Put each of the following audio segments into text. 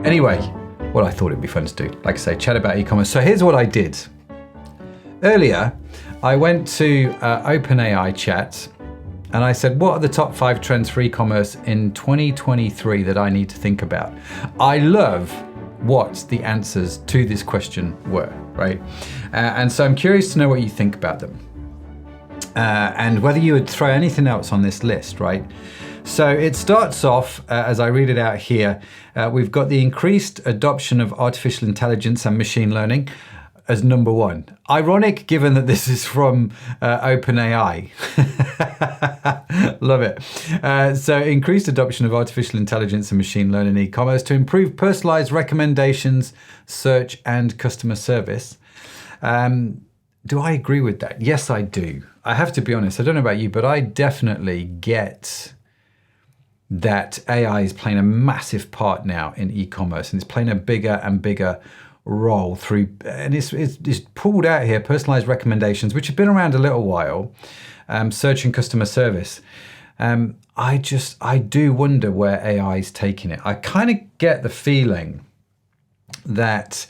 Anyway, well, I thought it'd be fun to do, like I say, chat about e-commerce. So here's what I did. Earlier, I went to OpenAI chat and I said, what are the top 5 trends for e-commerce in 2023 that I need to think about? I love what the answers to this question were, right? And so I'm curious to know what you think about them. And whether you would throw anything else on this list, right? So it starts off, as I read it out here, we've got the increased adoption of artificial intelligence and machine learning as number 1. Ironic, given that this is from OpenAI. Love it. So increased adoption of artificial intelligence and machine learning in e-commerce to improve personalized recommendations, search, and customer service. Do I agree with that? Yes, I do. I have to be honest. I don't know about you, but I definitely get that AI is playing a massive part now in e-commerce, and it's playing a bigger and bigger role through, and it's pulled out here, personalized recommendations, which have been around a little while, search and customer service. I do wonder where AI is taking it. I kind of get the feeling that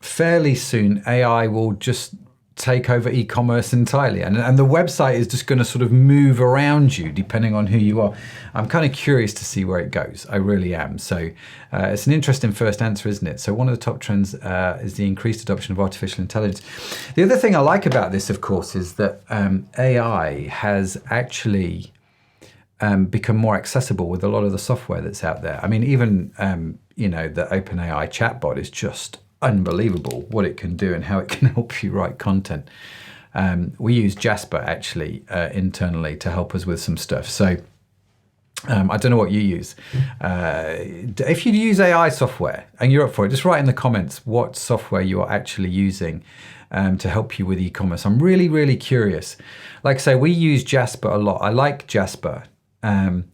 fairly soon AI will just take over e-commerce entirely, and the website is just going to sort of move around you depending on who you are. I'm kind of curious to see where it goes. I really am. So it's an interesting first answer, isn't it? So one of the top trends is the increased adoption of artificial intelligence. The other thing I like about this, of course, is that AI has actually become more accessible with a lot of the software that's out there. I mean, even the OpenAI chatbot is just unbelievable what it can do and how it can help you write content. We use Jasper actually internally to help us with some stuff. So I don't know what you use. If you use AI software and you're up for it, just write in the comments what software you are actually using to help you with e-commerce. I'm really, really curious. Like I say, we use Jasper a lot. I like Jasper. I'm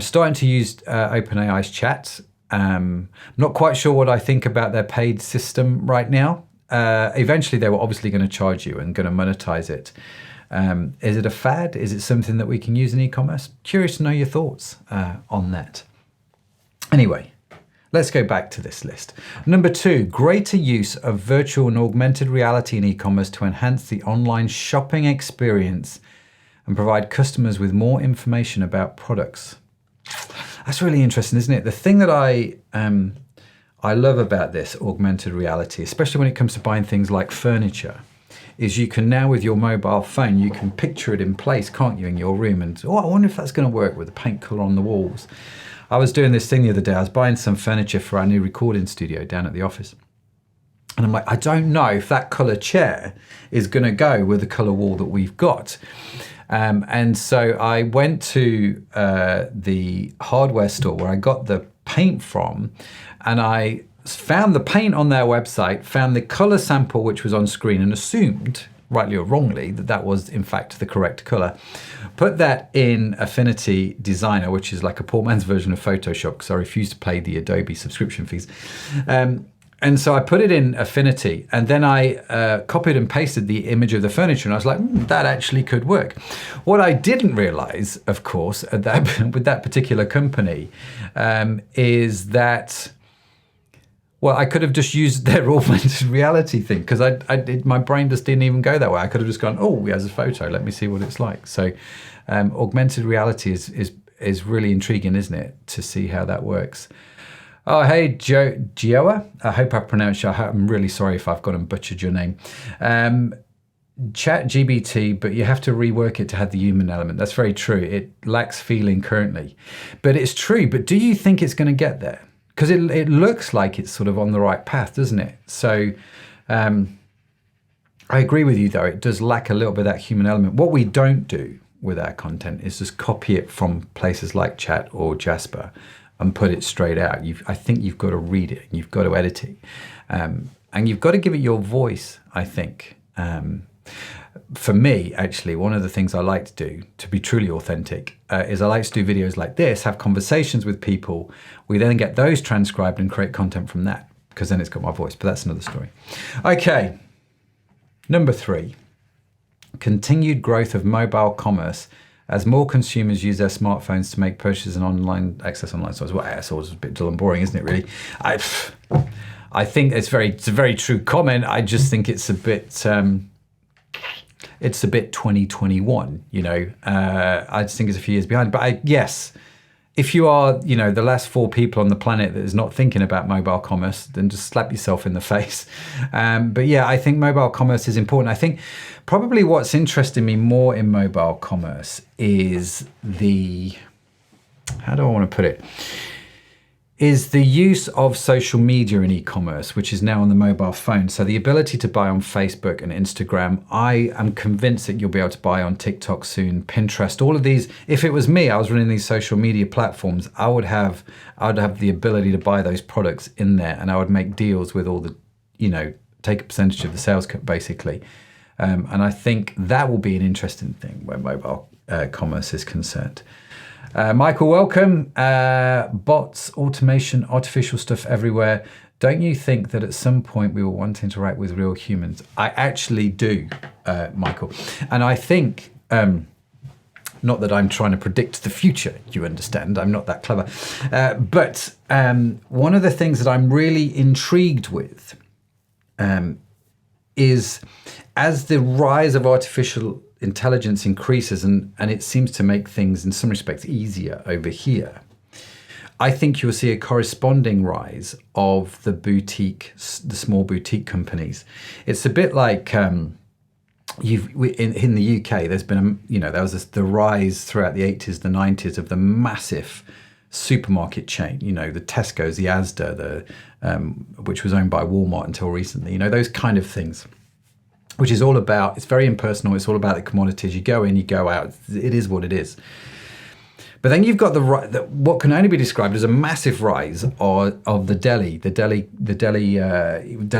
starting to use OpenAI's chat. Not quite sure what I think about their paid system right now. Eventually, they were obviously going to charge you and going to monetize it. Is it a fad? Is it something that we can use in e-commerce? Curious to know your thoughts on that. Anyway, let's go back to this list. Number 2, greater use of virtual and augmented reality in e-commerce to enhance the online shopping experience and provide customers with more information about products. That's really interesting, isn't it? The thing that I love about this augmented reality, especially when it comes to buying things like furniture, is you can now, with your mobile phone, you can picture it in place, can't you, in your room? And, I wonder if that's going to work with the paint colour on the walls. I was doing this thing the other day. I was buying some furniture for our new recording studio down at the office. And I'm like, I don't know if that colour chair is going to go with the colour wall that we've got. And so I went to the hardware store where I got the paint from, and I found the paint on their website, found the color sample which was on screen, and assumed, rightly or wrongly, that that was in fact the correct color. Put that in Affinity Designer, which is like a poor man's version of Photoshop, because I refuse to pay the Adobe subscription fees. And so I put it in Affinity, and then I copied and pasted the image of the furniture, and I was like, that actually could work. What I didn't realize, of course, with that particular company, is that, well, I could have just used their augmented reality thing, because my brain just didn't even go that way. I could have just gone, oh, here's a photo, let me see what it's like. So augmented reality is really intriguing, isn't it, to see how that works. Oh, hey, Gioa. I hope I pronounced you. I'm really sorry if I've gone and butchered your name. ChatGPT, but you have to rework it to have the human element. That's very true. It lacks feeling currently. But it's true. But do you think it's going to get there? Because it looks like it's sort of on the right path, doesn't it? So I agree with you, though. It does lack a little bit of that human element. What we don't do with our content is just copy it from places like Chat or Jasper and put it straight out. I think you've got to read it, and you've got to edit it, and you've got to give it your voice, I think. For me, actually, one of the things I like to do to be truly authentic is I like to do videos like this, have conversations with people. We then get those transcribed and create content from that, because then it's got my voice, but that's another story. Okay, number 3, continued growth of mobile commerce As more consumers use their smartphones to make purchases and access online stores. Well, it's always a bit dull and boring, isn't it, really? I think it's a very true comment. I just think it's a bit 2021, you know. I just think it's a few years behind. But yes, if you are, you know, the last 4 people on the planet that is not thinking about mobile commerce, then just slap yourself in the face. But yeah, I think mobile commerce is important. I think probably what's interesting me more in mobile commerce is how do I want to put it? Is the use of social media in e-commerce, which is now on the mobile phone. So the ability to buy on Facebook and Instagram. I am convinced that you'll be able to buy on TikTok soon, Pinterest, all of these. If it was me, I was running these social media platforms, I would have the ability to buy those products in there, and I would make deals with all the, you know, take a percentage of the sales cut basically. And I think that will be an interesting thing where mobile commerce is concerned. Michael, welcome. Bots, automation, artificial stuff everywhere. Don't you think that at some point we will want to interact with real humans? I actually do, Michael. And I think, not that I'm trying to predict the future, you understand, I'm not that clever. But one of the things that I'm really intrigued with is as the rise of artificial intelligence increases, and it seems to make things in some respects easier over here, I think you'll see a corresponding rise of the small boutique companies. It's a bit like in the UK, there's been there was the rise throughout the 80s, the 90s of the massive supermarket chain, you know, the Tesco's, the Asda, which was owned by Walmart until recently, you know, those kind of things. Which is all about, it's very impersonal, it's all about the commodities. You go in, you go out, it is what it is. But then you've got what can only be described as a massive rise of the deli. Deli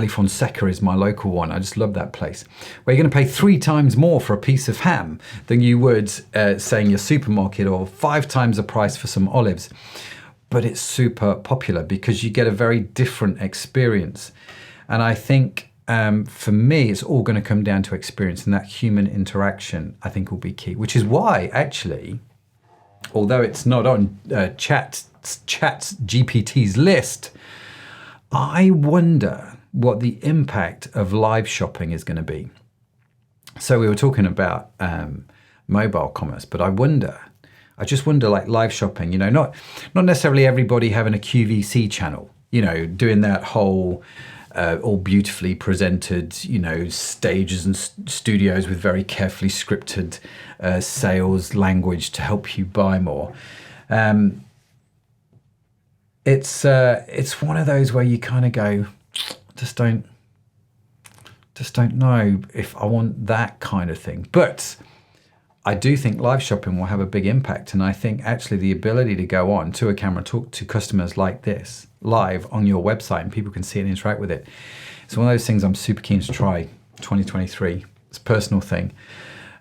Fonseca is my local one. I just love that place. Where you're going to pay 3 times more for a piece of ham than you would, say, in your supermarket, or 5 times the price for some olives. But it's super popular because you get a very different experience. And I think, for me, it's all going to come down to experience, and that human interaction, I think, will be key. Which is why, actually, although it's not on ChatGPT's list, I wonder what the impact of live shopping is going to be. So we were talking about mobile commerce, but I just wonder, like live shopping, you know, not necessarily everybody having a QVC channel, you know, doing that whole all beautifully presented, you know, stages and studios with very carefully scripted sales language to help you buy more. It's one of those where you kind of go, just don't know if I want that kind of thing. But I do think live shopping will have a big impact, and I think actually the ability to go on to a camera, talk to customers like this live on your website, and people can see it and interact with it. It's one of those things I'm super keen to try 2023. It's a personal thing.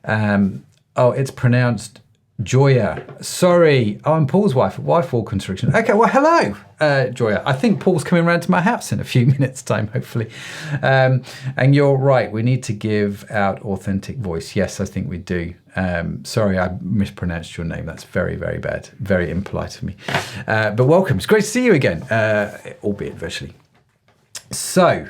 It's pronounced Joya. Sorry. Oh, I'm Paul's wife. Wife wall construction. Okay, well, hello, Joya. I think Paul's coming around to my house in a few minutes' time, hopefully. And you're right. We need to give out authentic voice. Yes, I think we do. Sorry, I mispronounced your name. That's very, very bad. Very impolite of me. But welcome. It's great to see you again, albeit virtually. So,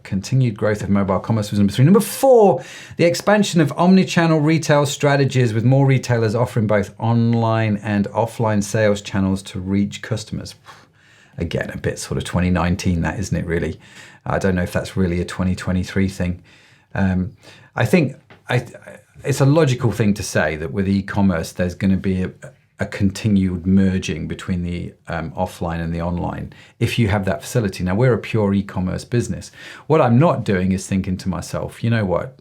continued growth of mobile commerce was number 3. Number 4, the expansion of omni-channel retail strategies, with more retailers offering both online and offline sales channels to reach customers. Again, a bit sort of 2019, that, isn't it, really? I don't know if that's really a 2023 thing. I think it's a logical thing to say that with e-commerce, there's going to be a continued merging between the offline and the online, if you have that facility. Now, we're a pure e-commerce business. What I'm not doing is thinking to myself, you know what?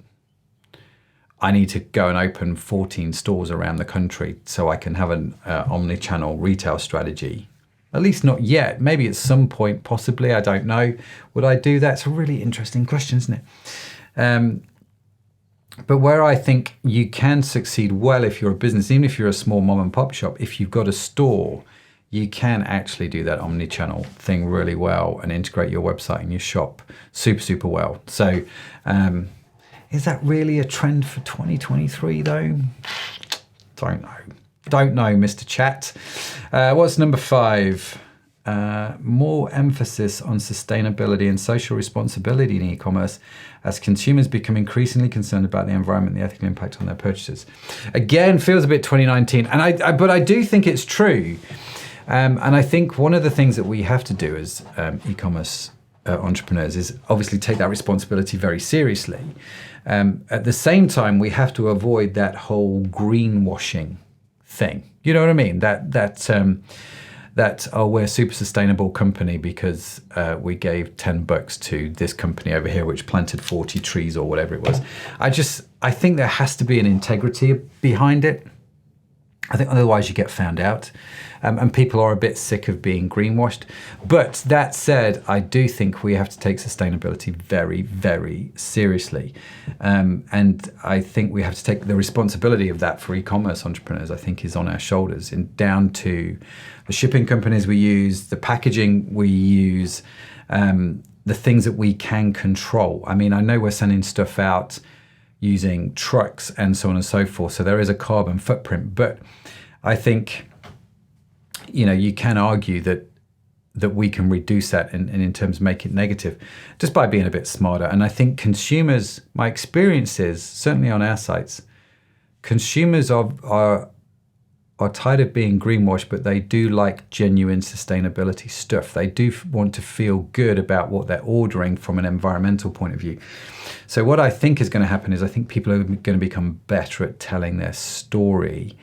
I need to go and open 14 stores around the country so I can have an omni-channel retail strategy. At least not yet. Maybe at some point, possibly, I don't know. Would I do that? It's a really interesting question, isn't it? But where I think you can succeed well if you're a business, even if you're a small mom and pop shop, if you've got a store, you can actually do that omni-channel thing really well and integrate your website and your shop super, super well. So is that really a trend for 2023 though? Don't know, Mr. Chat. What's number 5? More emphasis on sustainability and social responsibility in e-commerce as consumers become increasingly concerned about the environment and the ethical impact on their purchases. Again, feels a bit 2019, but I do think it's true. And I think one of the things that we have to do as e-commerce entrepreneurs is obviously take that responsibility very seriously. At the same time, we have to avoid that whole greenwashing thing. You know what I mean? That, oh, we're a super sustainable company because we gave $10 to this company over here, which planted 40 trees or whatever it was. I think there has to be an integrity behind it. I think otherwise you get found out. And people are a bit sick of being greenwashed. But that said, I do think we have to take sustainability very, very seriously. And I think we have to take the responsibility of that for e-commerce entrepreneurs, I think is on our shoulders, and down to the shipping companies we use, the packaging we use, the things that we can control. I mean, I know we're sending stuff out using trucks and so on and so forth. So there is a carbon footprint, but I think, you can argue that we can reduce that and in terms of make it negative just by being a bit smarter. And I think consumers, my experience is, certainly on our sites, consumers are tired of being greenwashed, but they do like genuine sustainability stuff. They do want to feel good about what they're ordering from an environmental point of view. So what I think is going to happen is I think people are going to become better at telling their story.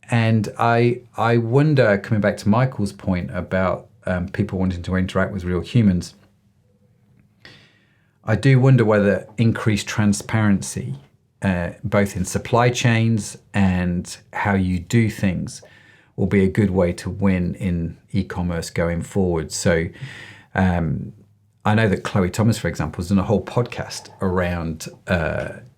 And I wonder, coming back to Michael's point about people wanting to interact with real humans, I do wonder whether increased transparency, both in supply chains and how you do things, will be a good way to win in e-commerce going forward. So I know that Chloe Thomas, for example, has done a whole podcast around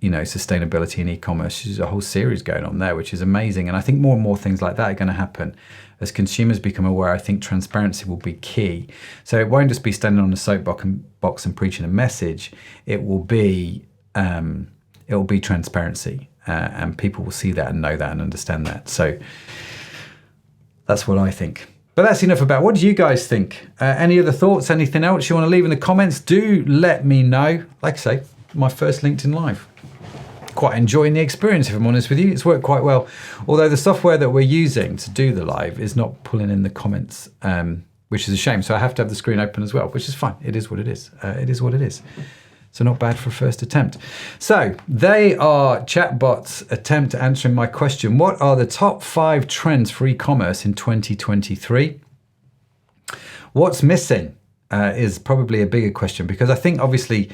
sustainability in e-commerce. She's a whole series going on there, which is amazing. And I think more and more things like that are going to happen as consumers become aware. I think transparency will be key. So it won't just be standing on a soapbox and preaching a message. It will be transparency, and people will see that and know that and understand that. So that's what I think. But that's enough about what do you guys think? Any other thoughts? Anything else you want to leave in the comments? Do let me know. Like I say, my first LinkedIn Live. Quite enjoying the experience, if I'm honest with you. It's worked quite well. Although the software that we're using to do the live is not pulling in the comments, which is a shame. So I have to have the screen open as well, which is fine. It is what it is. It is what it is. So not bad for a first attempt. So they are chatbots attempt at answering my question. What are the top 5 trends for e-commerce in 2023? What's missing is probably a bigger question, because I think obviously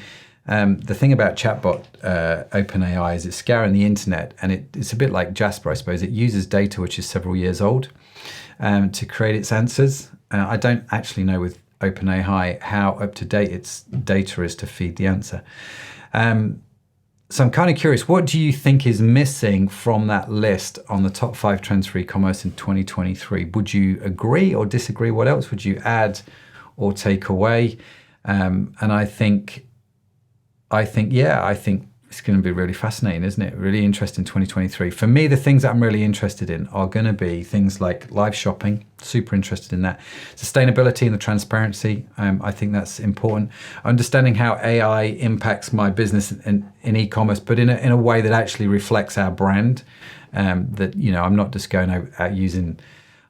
the thing about chatbot OpenAI is it's scouring the internet, and it's a bit like Jasper, I suppose. It uses data which is several years old to create its answers. I don't actually know with OpenAI how up-to-date its data is to feed the answer. So I'm kind of curious, what do you think is missing from that list on the top 5 trends for e-commerce in 2023? Would you agree or disagree? What else would you add or take away? And I think it's going to be really fascinating, isn't it? Really interesting 2023. For me, the things that I'm really interested in are going to be things like live shopping, super interested in that. Sustainability and the transparency, I think that's important. Understanding how AI impacts my business in e-commerce, but in a way that actually reflects our brand. That, I'm not just going out using,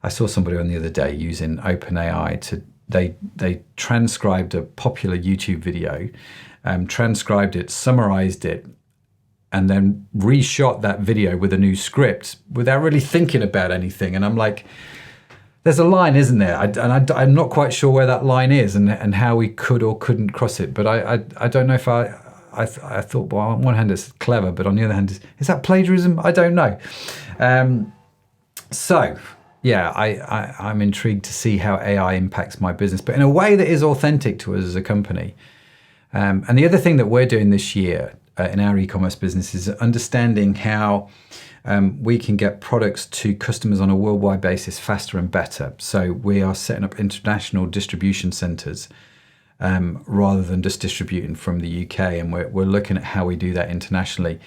I saw somebody on the other day using OpenAI they transcribed a popular YouTube video, transcribed it, summarized it, and then reshot that video with a new script without really thinking about anything. And I'm like, there's a line, isn't there? I'm not quite sure where that line is and how we could or couldn't cross it. But I don't know if I thought, well, on one hand it's clever, but on the other hand, is that plagiarism? I don't know. So yeah, I'm intrigued to see how AI impacts my business, but in a way that is authentic to us as a company. And the other thing that we're doing this year in our e-commerce business is understanding how we can get products to customers on a worldwide basis faster and better. So we are setting up international distribution centers rather than just distributing from the UK. And we're looking at how we do that internationally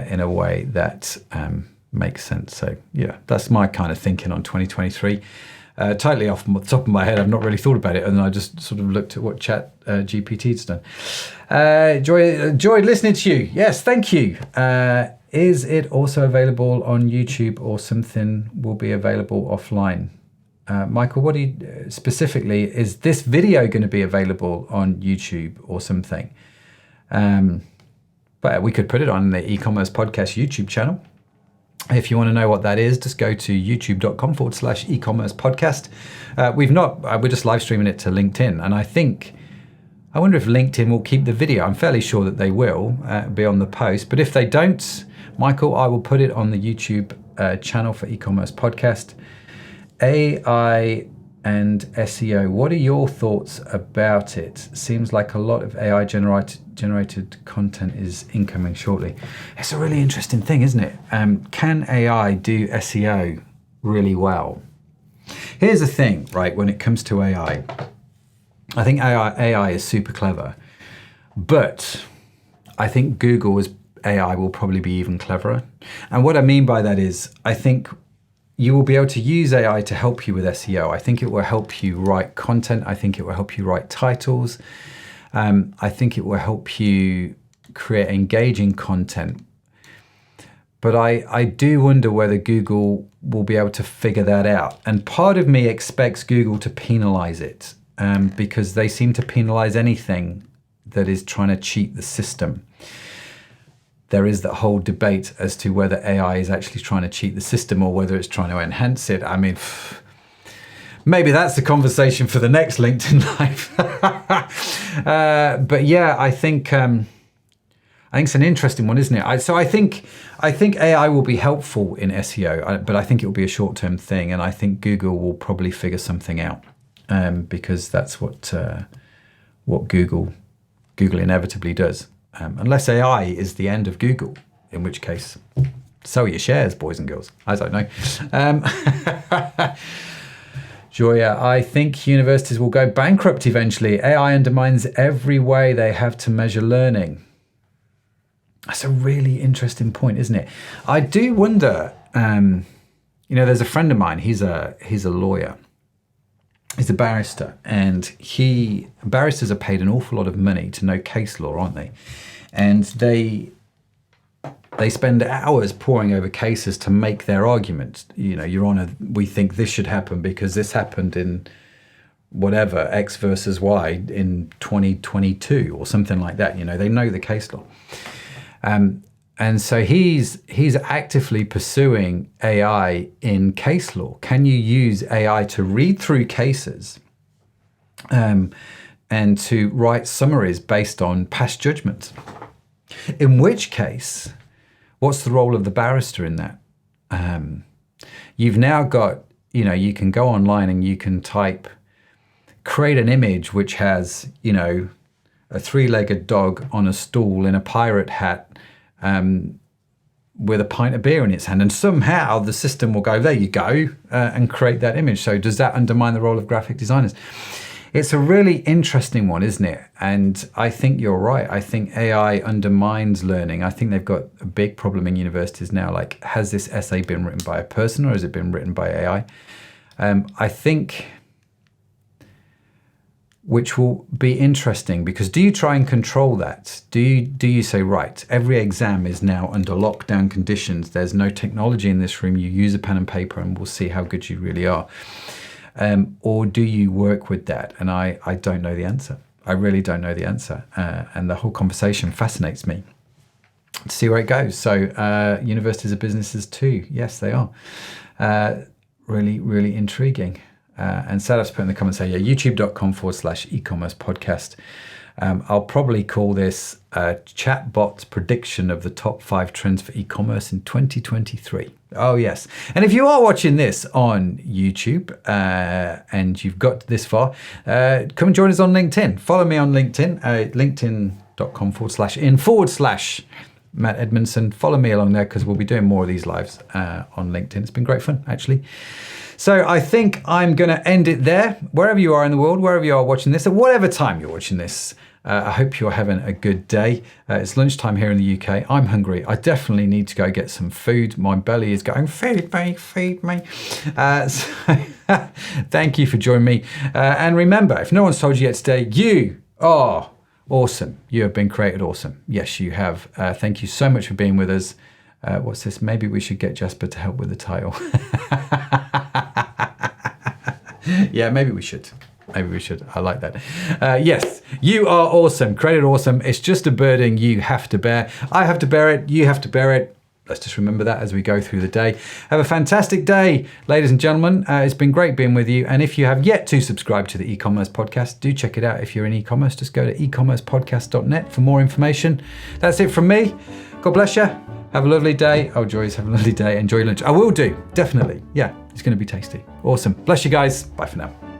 in a way that makes sense. So yeah, that's my kind of thinking on 2023. Totally off the top of my head, I've not really thought about it, and I just sort of looked at what ChatGPT's done. Joy, listening to you. Yes, thank you. Is it also available on YouTube, or something will be available offline? Michael, what do you specifically, is this video going to be available on YouTube or something? But we could put it on the eCommerce Podcast YouTube channel. If you want to know what that is, just go to youtube.com/eCommerce Podcast. We're just live streaming it to LinkedIn. And I wonder if LinkedIn will keep the video. I'm fairly sure that they will be on the post. But if they don't, Michael, I will put it on the YouTube channel for eCommerce Podcast. AI and SEO, what are your thoughts about it? Seems like a lot of AI generated content is incoming shortly. It's a really interesting thing, isn't it? Can AI do SEO really well? Here's the thing, right? When it comes to AI, I think AI is super clever, but I think Google's AI will probably be even cleverer. And what I mean by that is, I think you will be able to use AI to help you with SEO. I think it will help you write content. I think it will help you write titles. I think it will help you create engaging content. But I do wonder whether Google will be able to figure that out. And part of me expects Google to penalize it because they seem to penalize anything that is trying to cheat the system. There is that whole debate as to whether AI is actually trying to cheat the system or whether it's trying to enhance it. I mean, maybe that's the conversation for the next LinkedIn Live. But yeah, I think it's an interesting one, isn't it? I think AI will be helpful in SEO, but I think it will be a short-term thing, and I think Google will probably figure something out because that's what Google inevitably does. Unless AI is the end of Google, in which case, sell your shares, boys and girls. I don't know. Joya, I think universities will go bankrupt eventually. AI undermines every way they have to measure learning. That's a really interesting point, isn't it? I do wonder, there's a friend of mine, he's a lawyer. He's a barrister, and barristers are paid an awful lot of money to know case law, aren't they? And they spend hours poring over cases to make their argument. Your Honour, we think this should happen because this happened in whatever, X versus Y in 2022 or something like that. They know the case law. And so he's actively pursuing AI in case law. Can you use AI to read through cases and to write summaries based on past judgments? In which case, what's the role of the barrister in that? You've now got, you can go online and you can create an image which has, a three-legged dog on a stool in a pirate hat, with a pint of beer in its hand, and somehow the system will go, there you go, and create that image. So does that undermine the role of graphic designers? It's a really interesting one, isn't it? And I think you're right. I think AI undermines learning. I think they've got a big problem in universities now. Like, has this essay been written by a person or has it been written by AI? I think, which will be interesting, because do you try and control that? Do you say, right, every exam is now under lockdown conditions, there's no technology in this room, you use a pen and paper and we'll see how good you really are? Or do you work with that? And I don't know the answer. I really don't know the answer. And the whole conversation fascinates me to see where it goes. So universities are businesses too. Yes, they are. Really, really intriguing. And Sadaf's put in the comments here, youtube.com/eCommerce podcast. I'll probably call this chatbot's prediction of the top 5 trends for e-commerce in 2023. Oh, yes. And if you are watching this on YouTube and you've got this far, come and join us on LinkedIn. Follow me on LinkedIn, linkedin.com/in/Matt Edmondson. Follow me along there because we'll be doing more of these lives on LinkedIn. It's been great fun, actually. So I think I'm going to end it there. Wherever you are in the world, wherever you are watching this, at whatever time you're watching this, I hope you're having a good day. It's lunchtime here in the UK. I'm hungry. I definitely need to go get some food. My belly is going, feed me, feed me. So thank you for joining me. And remember, if no one's told you yet today, you are awesome. You have been created awesome. Yes, you have. Thank you so much for being with us. What's this? Maybe we should get Jasper to help with the title. Yeah, maybe we should. Maybe we should. I like that. Yes, you are awesome. Created awesome. It's just a burden you have to bear. I have to bear it. You have to bear it. Let's just remember that as we go through the day. Have a fantastic day, ladies and gentlemen. It's been great being with you. And if you have yet to subscribe to the e-commerce podcast, do check it out. If you're in e-commerce, just go to ecommercepodcast.net for more information. That's it from me. God bless you. Have a lovely day. Oh, Joyce, have a lovely day. Enjoy lunch. I will do, definitely. Yeah, it's going to be tasty. Awesome. Bless you guys. Bye for now.